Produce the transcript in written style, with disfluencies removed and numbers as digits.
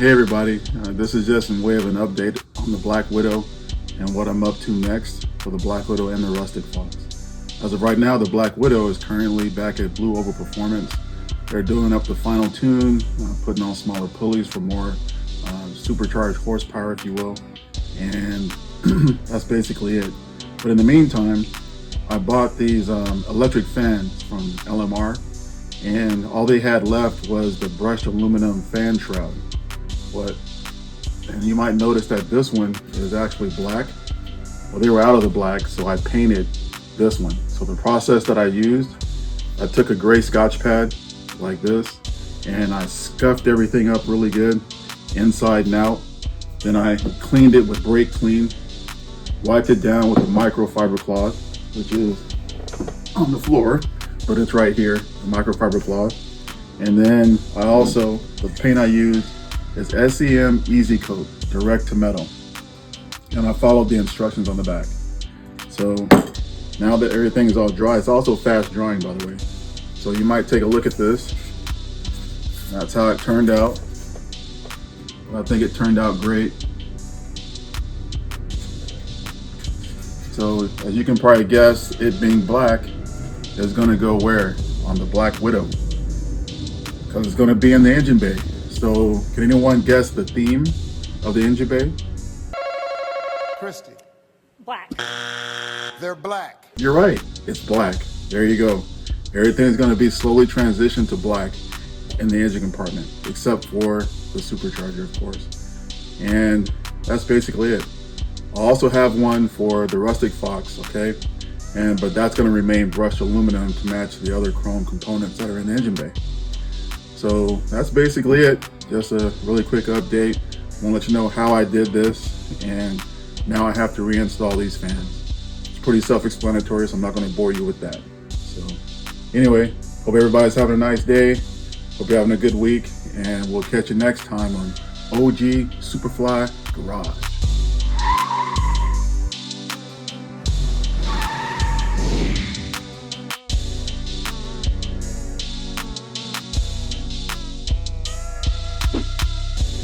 Hey everybody, this is just in way of an update on the Black Widow and what I'm up to next for the Black Widow and the Rustic Fox. As of right now, the Black Widow is currently back at Blue Oval Performance. They're doing up the final tune, putting on smaller pulleys for more supercharged horsepower, if you will, and that's basically it. But in the meantime, I bought these electric fans from LMR, and all they had left was the brushed aluminum fan shroud. And you might notice that this one is actually black. Well, they were out of the black, so I painted this one. So the process that I used, I took a gray Scotch pad like this, and I scuffed everything up really good, inside and out. Then I cleaned it with brake clean, wiped it down with a microfiber cloth, which is on the floor, but it's right here, the microfiber cloth. And then the paint I used is SEM Easy Coat, direct to metal. And I followed the instructions on the back. So now that everything is all dry, it's also fast drying, by the way. So you might take a look at this. That's how it turned out. I think it turned out great. So as you can probably guess, it being black is gonna go where? On the Black Widow. Because it's gonna be in the engine bay. So can anyone guess the theme of the engine bay? Christy. Black. They're black. You're right, it's black. There you go. Everything's gonna be slowly transitioned to black in the engine compartment, except for the supercharger, of course. And that's basically it. I also have one for the Rustic Fox, okay? But that's gonna remain brushed aluminum to match the other chrome components that are in the engine bay. So that's basically it. Just a really quick update. I want to let you know how I did this, and now I have to reinstall these fans. It's pretty self-explanatory, so I'm not going to bore you with that. So anyway, hope everybody's having a nice day. Hope you're having a good week, and we'll catch you next time on OG Superfly Garage.